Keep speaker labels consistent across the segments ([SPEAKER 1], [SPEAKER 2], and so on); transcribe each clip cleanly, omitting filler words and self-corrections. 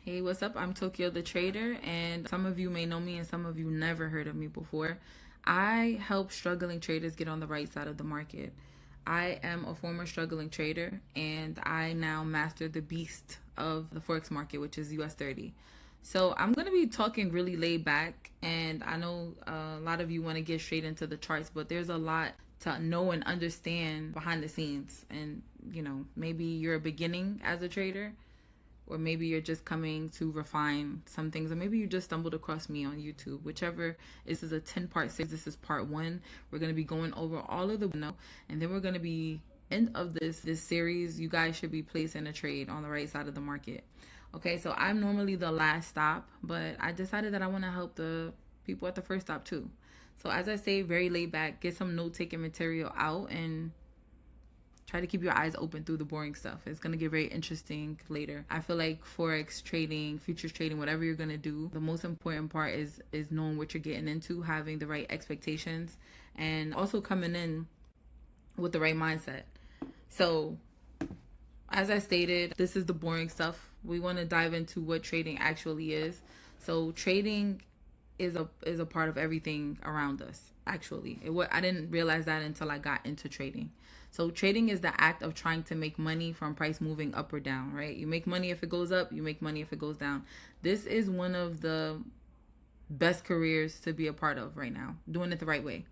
[SPEAKER 1] Hey, what's up? I'm Tokyo the Trader, and some of you may know me and some of you never heard of me before. I help struggling traders get on the right side of the market. I am a former struggling trader, and I now master the beast of the Forex market, which is US 30. So I'm going to be talking really laid back, and I know a lot of you want to get straight into the charts, but there's a lot to know and understand behind the scenes. And, maybe you're beginning as a trader, or maybe you're just coming to refine some things, or maybe you just stumbled across me on YouTube. Whichever, this is a 10-part series. This is part one. We're going to be going over all of the and then we're going to be end of this series. You guys should be placing a trade on the right side of the market. Okay, so I'm normally the last stop, but I decided that I want to help the people at the first stop too. So as I say, very laid back, get some note-taking material out and try to keep your eyes open through the boring stuff. It's going to get very interesting later. I feel like Forex trading, futures trading, whatever you're going to do, the most important part is knowing what you're getting into, having the right expectations, and also coming in with the right mindset. So as I stated, this is the boring stuff. We want to dive into what trading actually is. So trading is a part of everything around us. Actually, I didn't realize that until I got into trading. So trading is the act of trying to make money from price moving up or down, right? You make money if it goes up, you make money if it goes down. This is one of the best careers to be a part of right now, doing it the right way.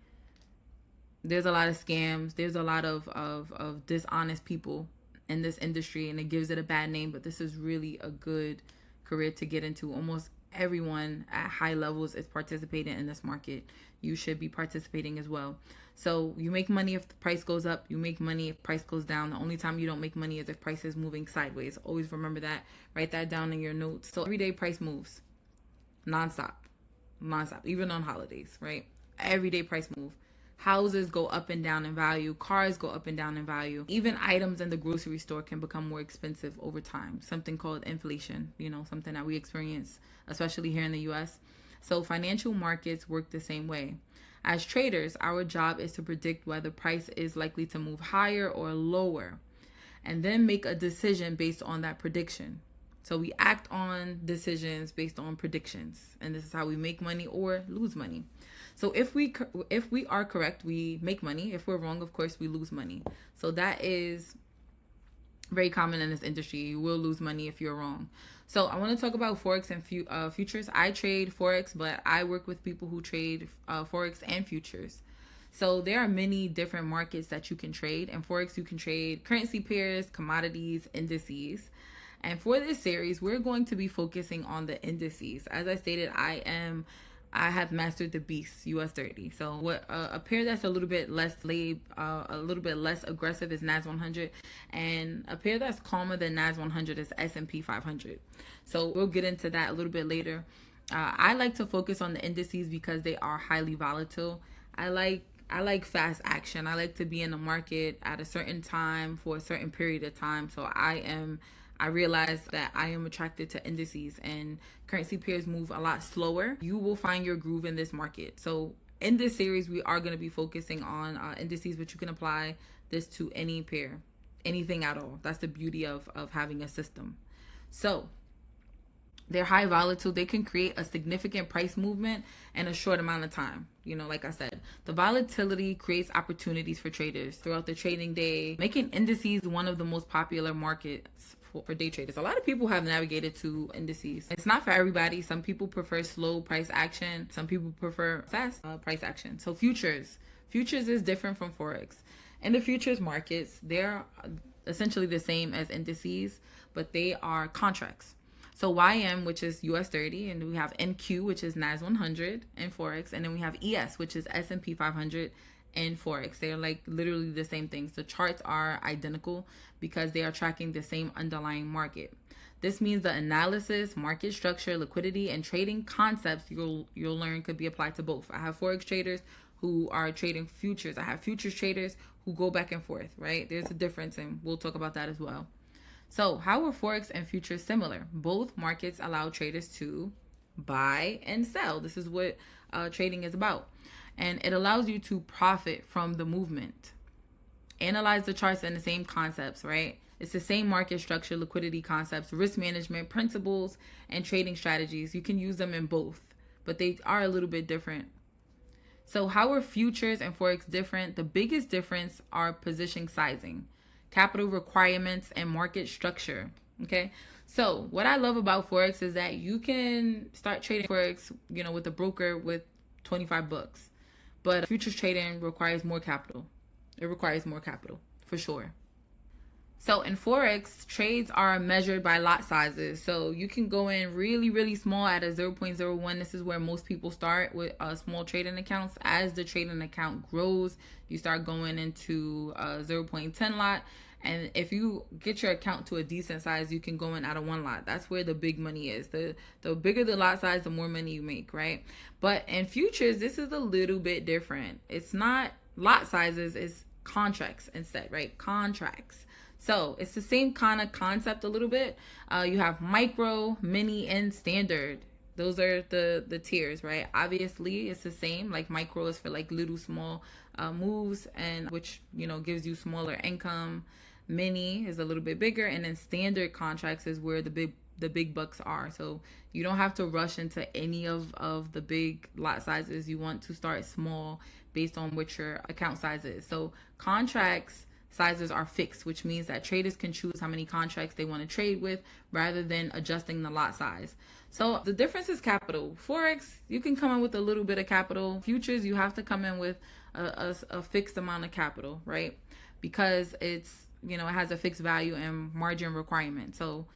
[SPEAKER 1] There's a lot of scams, there's a lot of dishonest people in this industry, and it gives it a bad name, but this is really a good career to get into. Almost everyone at high levels is participating in this market. You should be participating as well. So you make money if the price goes up, you make money if price goes down. The only time you don't make money is if price is moving sideways. Always remember that. Write that down in your notes. So every day price moves nonstop, even on holidays, right? Everyday price move. Houses go up and down in value. Cars go up and down in value. Even items in the grocery store can become more expensive over time. Something called inflation, something that we experience, especially here in the US. So financial markets work the same way. As traders, our job is to predict whether price is likely to move higher or lower, and then make a decision based on that prediction. So we act on decisions based on predictions, and this is how we make money or lose money. So if we are correct, we make money. If we're wrong, of course, we lose money. So that is very common in this industry. You will lose money if you're wrong. So I want to talk about Forex and futures. I trade Forex, but I work with people who trade Forex and futures. So there are many different markets that you can trade. In Forex, you can trade currency pairs, commodities, indices. And for this series, we're going to be focusing on the indices. As I stated, I have mastered the beast US 30. So what a pair that's a little bit less aggressive is NAS 100, and a pair that's calmer than NAS 100 is S&P 500. So we'll get into that a little bit later. I like to focus on the indices because they are highly volatile. I like fast action. I like to be in the market at a certain time for a certain period of time. So I realize that I am attracted to indices, and currency pairs move a lot slower. You will find your groove in this market. So in this series, we are going to be focusing on indices, but you can apply this to any pair, anything at all. That's the beauty of having a system. So they're high volatile. They can create a significant price movement in a short amount of time. Like I said, the volatility creates opportunities for traders throughout the trading day, making indices one of the most popular markets for day traders. A lot of people have navigated to indices. It's not for everybody. Some people prefer slow price action. Some people prefer fast price action. So futures is different from Forex. In the futures markets, they're essentially the same as indices, but they are contracts. So YM, which is US 30, and we have NQ, which is NAS 100 in Forex, and then we have ES, which is S&P 500 in Forex. They're like literally the same things. The charts are identical because they are tracking the same underlying market. This means the analysis, market structure, liquidity, and trading concepts you'll learn could be applied to both. I have Forex traders who are trading futures. I have futures traders who go back and forth, right? There's a difference, and we'll talk about that as well. So how are Forex and futures similar? Both markets allow traders to buy and sell. This is what trading is about. And it allows you to profit from the movement. Analyze the charts and the same concepts, right? It's the same market structure, liquidity concepts, risk management principles, and trading strategies. You can use them in both, but they are a little bit different. So how are futures and Forex different? The biggest difference are position sizing, capital requirements, and market structure. Okay. So what I love about Forex is that you can start trading Forex, with a broker with 25 bucks. But futures trading requires more capital. It requires more capital for sure. So in Forex, trades are measured by lot sizes. So you can go in really, really small at a 0.01. This is where most people start with small trading accounts. As the trading account grows, you start going into a 0.10 lot. And if you get your account to a decent size, you can go in at a 1 lot. That's where the big money is. The bigger the lot size, the more money you make, right? But in futures, this is a little bit different. It's not lot sizes, it's contracts instead, right? Contracts. So it's the same kind of concept a little bit. You have micro, mini, and standard. Those are the tiers, right? Obviously, it's the same. Like micro is for like little small moves, and which gives you smaller income. Mini is a little bit bigger, and then standard contracts is where the big bucks are. So you don't have to rush into any of the big lot sizes. You want to start small based on what your account size is. So contracts sizes are fixed, which means that traders can choose how many contracts they want to trade with rather than adjusting the lot size. So the difference is capital. Forex, you can come in with a little bit of capital. Futures, you have to come in with a fixed amount of capital, right? Because it's, it has a fixed value and margin requirement. So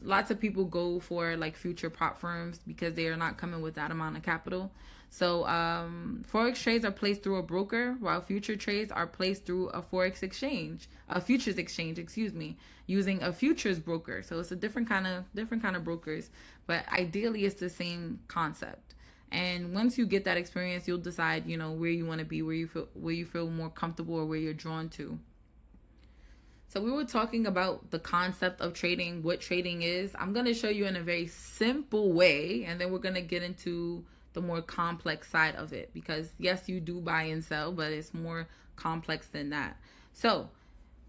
[SPEAKER 1] lots of people go for like future prop firms because they are not coming with that amount of capital. So Forex trades are placed through a broker, while future trades are placed through a Forex exchange, a futures exchange, using a futures broker. So it's a different kind of brokers, but ideally it's the same concept. And once you get that experience, you'll decide, where you want to be, where you feel more comfortable, or where you're drawn to. So we were talking about the concept of trading, what trading is. I'm going to show you in a very simple way, and then we're going to get into the more complex side of it, because yes, you do buy and sell, but it's more complex than that. So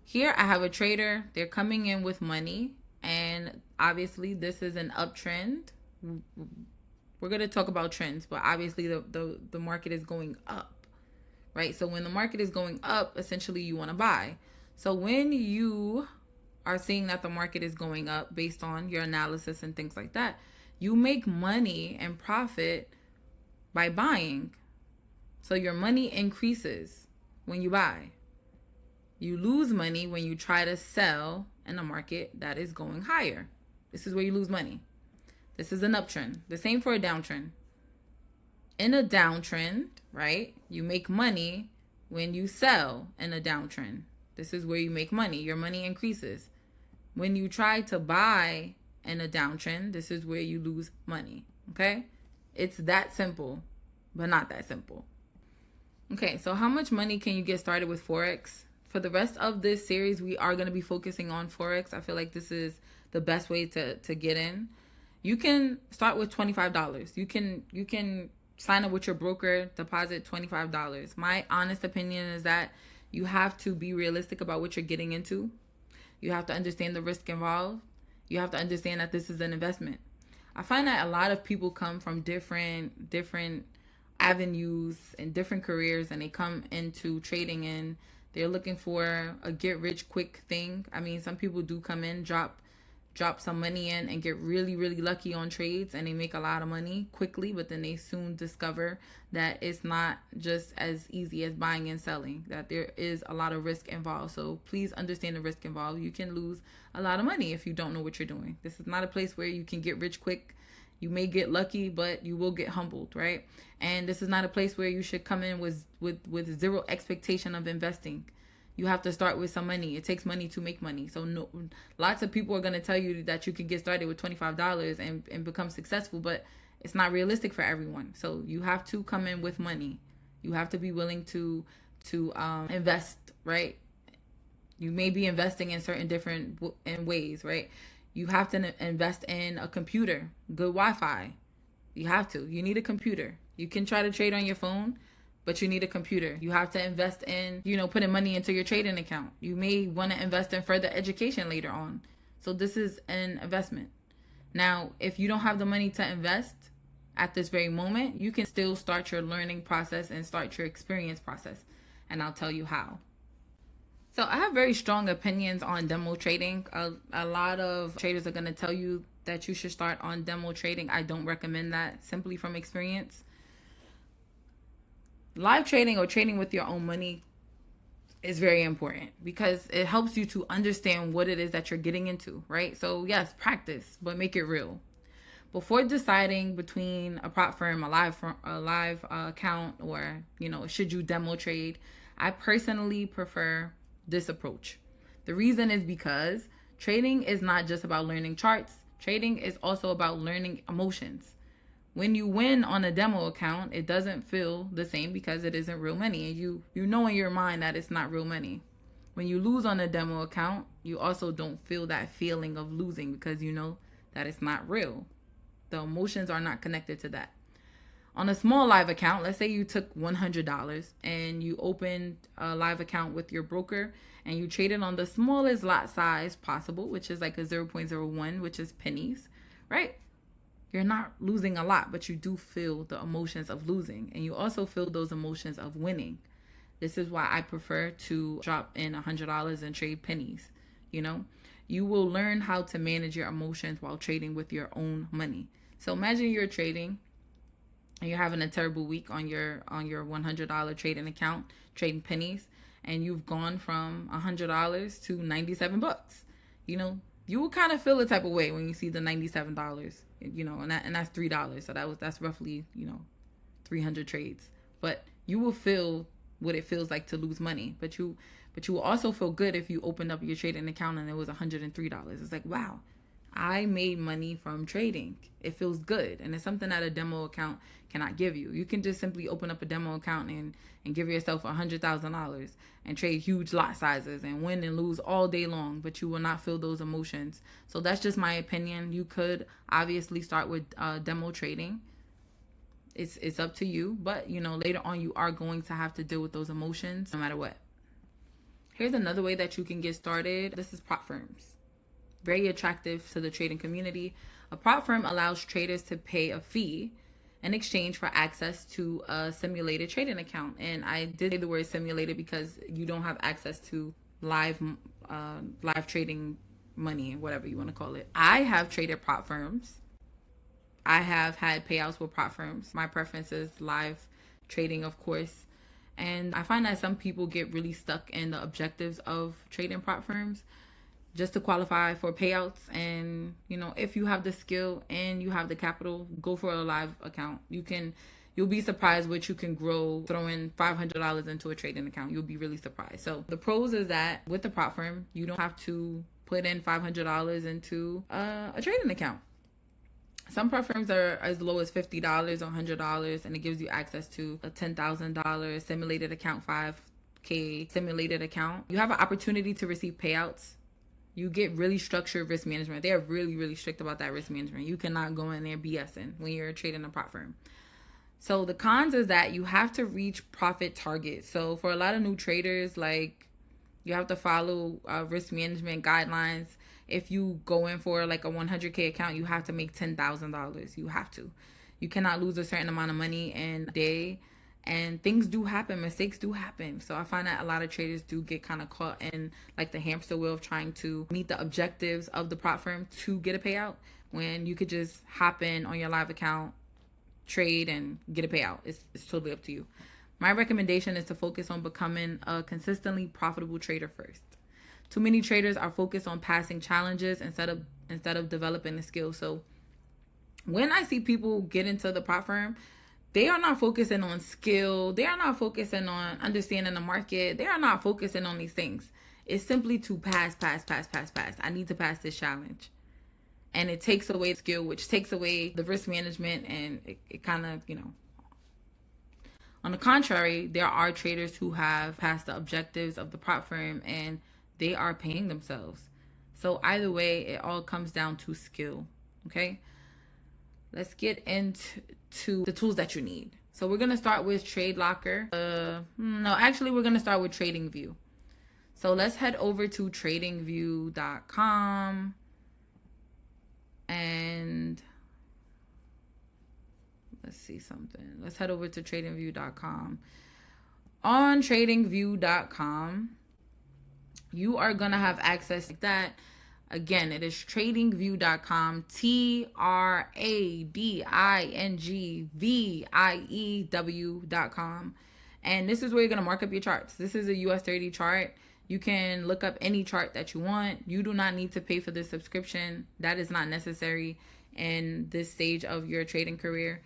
[SPEAKER 1] here I have a trader. They're coming in with money, and obviously this is an uptrend. We're going to talk about trends, but obviously the market is going up, right? So when the market is going up, essentially you want to buy. So when you are seeing that the market is going up based on your analysis and things like that, you make money and profit by buying. So your money increases when you buy. You lose money when you try to sell in a market that is going higher. This is where you lose money. This is an uptrend. The same for a downtrend. In a downtrend, right, you make money when you sell in a downtrend. This is where you make money. Your money increases. When you try to buy in a downtrend, this is where you lose money. Okay? It's that simple, but not that simple. Okay, so how much money can you get started with Forex? For the rest of this series, we are going to be focusing on Forex. I feel like this is the best way to get in. You can start with $25. You can sign up with your broker, deposit $25. My honest opinion is that you have to be realistic about what you're getting into. You have to understand the risk involved. You have to understand that this is an investment. I find that a lot of people come from different avenues and different careers, and they come into trading and they're looking for a get rich quick thing. I mean, some people do come in, drop some money in and get really, really lucky on trades, and they make a lot of money quickly, but then they soon discover that it's not just as easy as buying and selling, that there is a lot of risk involved. So please understand the risk involved. You can lose a lot of money if you don't know what you're doing. This is not a place where you can get rich quick. You may get lucky, but you will get humbled, right? And this is not a place where you should come in with zero expectation of investing. You have to start with some money. It takes money to make money. So no, lots of people are going to tell you that you can get started with $25 and become successful, but it's not realistic for everyone. So you have to come in with money. You have to be willing to invest, right? You may be investing in certain different ways, right? You have to invest in a computer, good Wi-Fi. You have to. You need a computer. You can try to trade on your phone, but you need a computer. You have to invest in, putting money into your trading account. You may want to invest in further education later on. So this is an investment. Now, if you don't have the money to invest at this very moment, you can still start your learning process and start your experience process. And I'll tell you how. So I have very strong opinions on demo trading. A lot of traders are going to tell you that you should start on demo trading. I don't recommend that, simply from experience. Live trading or trading with your own money is very important because it helps you to understand what it is that you're getting into, right? So yes, practice, but make it real. Before deciding between a prop firm, a live account, or should you demo trade, I personally prefer this approach. The reason is because trading is not just about learning charts. Trading is also about learning emotions. When you win on a demo account, it doesn't feel the same because it isn't real money. And you know in your mind that it's not real money. When you lose on a demo account, you also don't feel that feeling of losing because you know that it's not real. The emotions are not connected to that. On a small live account, let's say you took $100 and you opened a live account with your broker and you traded on the smallest lot size possible, which is like a 0.01, which is pennies, right? You're not losing a lot, but you do feel the emotions of losing. And you also feel those emotions of winning. This is why I prefer to drop in $100 and trade pennies. You will learn how to manage your emotions while trading with your own money. So imagine you're trading and you're having a terrible week on your $100 trading account, trading pennies, and you've gone from $100 to $97. You will kind of feel the type of way when you see the $97, and that's $3. So that's roughly, 300 trades. But you will feel what it feels like to lose money. But you will also feel good if you opened up your trading account and it was $103. It's like, wow, I made money from trading. It feels good. And it's something that a demo account cannot give you. You can just simply open up a demo account and give yourself $100,000 and trade huge lot sizes and win and lose all day long, but you will not feel those emotions. So that's just my opinion. You could obviously start with demo trading. It's up to you, but later on you are going to have to deal with those emotions no matter what. Here's another way that you can get started. This is prop firms. Very attractive to the trading community. A prop firm allows traders to pay a fee in exchange for access to a simulated trading account. And I did say the word simulated because you don't have access to live trading money, whatever you want to call it. I have traded prop firms. I have had payouts with prop firms. My preference is live trading, of course. And I find that some people get really stuck in the objectives of trading prop firms just to qualify for payouts. And if you have the skill and you have the capital, go for a live account. You'll be surprised what you can grow throwing $500 into a trading account. You'll be really surprised. So the pros is that with the prop firm, you don't have to put in $500 into a trading account. Some prop firms are as low as $50 or $100, and it gives you access to a $10,000 simulated account, $5K simulated account. You have an opportunity to receive payouts. You get really structured risk management. They are really, really strict about that risk management. You cannot go in there BSing when you're trading a prop firm. So the cons is that you have to reach profit targets. So for a lot of new traders, you have to follow risk management guidelines. If you go in for a 100K account, you have to make $10,000. You have to. You cannot lose a certain amount of money in a day. And things do happen. Mistakes do happen. So I find that a lot of traders do get kind of caught in the hamster wheel of trying to meet the objectives of the prop firm to get a payout, when you could just hop in on your live account, trade, and get a payout. It's totally up to you. My recommendation is to focus on becoming a consistently profitable trader first. Too many traders are focused on passing challenges instead of developing the skill. So when I see people get into the prop firm, they are not focusing on skill. They are not focusing on understanding the market. They are not focusing on these things. It's simply to pass. I need to pass this challenge. And it takes away the skill, which takes away the risk management, and it kind of, On the contrary, there are traders who have passed the objectives of the prop firm and they are paying themselves. So either way, it all comes down to skill. Okay? Let's get into the tools that you need. So we're going to start with Trade Locker. No, actually, we're going to start with TradingView. So let's head over to tradingview.com. And let's see something. Let's head over to tradingview.com. On tradingview.com, you are going to have access to that. Again, it is tradingview.com, tradingview.com. And this is where you're going to mark up your charts. This is a US 30 chart. You can look up any chart that you want. You do not need to pay for this subscription. That is not necessary in this stage of your trading career.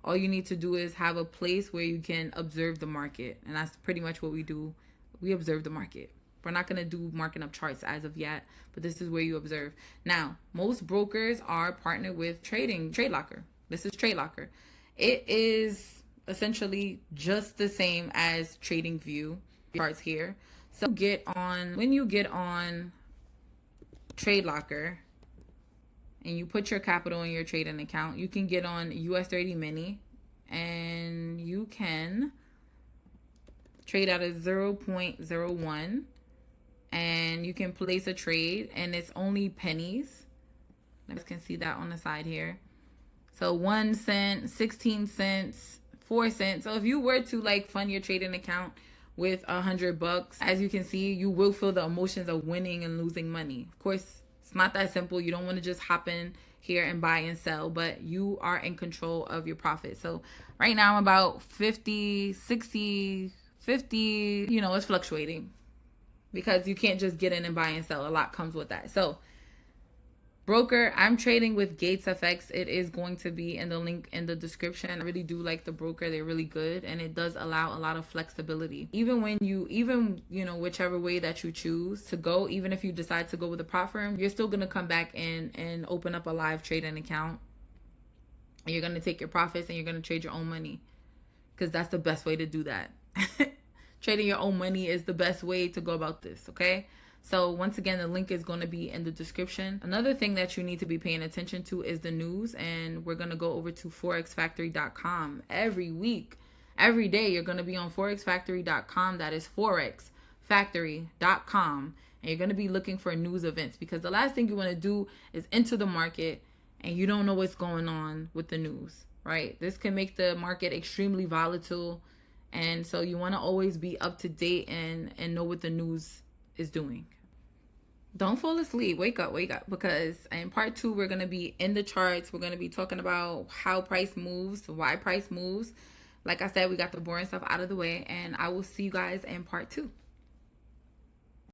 [SPEAKER 1] All you need to do is have a place where you can observe the market. And that's pretty much what we do. We observe the market. We're not going to do marking up charts as of yet, but this is where you observe. Now, most brokers are partnered with Trade Locker. This is Trade Locker. It is essentially just the same as TradingView charts here. So when you get on Trade Locker and you put your capital in your trading account, you can get on US 30 mini and you can trade out of 0.01 and you can place a trade and it's only pennies. You guys can see that on the side here. So 1 cent, 16 cents, 4 cents. So if you were to like fund your trading account with $100, as you can see, you will feel the emotions of winning and losing money. Of course, it's not that simple. You don't want to just hop in here and buy and sell, but you are in control of your profit. So right now I'm about 50, 60, 50, it's fluctuating because you can't just get in and buy and sell. A lot comes with that. So broker, I'm trading with Gates FX. It is going to be in the link in the description. I really do like the broker. They're really good and it does allow a lot of flexibility. Even whichever way that you choose to go, even if you decide to go with a prop firm, you're still going to come back in and open up a live trading account. And you're going to take your profits and you're going to trade your own money because that's the best way to do that. Trading your own money is the best way to go about this, okay? So once again, the link is going to be in the description. Another thing that you need to be paying attention to is the news. And we're going to go over to forexfactory.com every week. Every day, you're going to be on forexfactory.com. That is forexfactory.com. And you're going to be looking for news events because the last thing you want to do is enter the market and you don't know what's going on with the news, right? This can make the market extremely volatile. And so you want to always be up to date and know what the news is doing. Don't fall asleep. Wake up, because in part 2 we're going to be in the charts. We're going to be talking about how price moves, why price moves. Like I said, we got the boring stuff out of the way, and I will see you guys in part 2.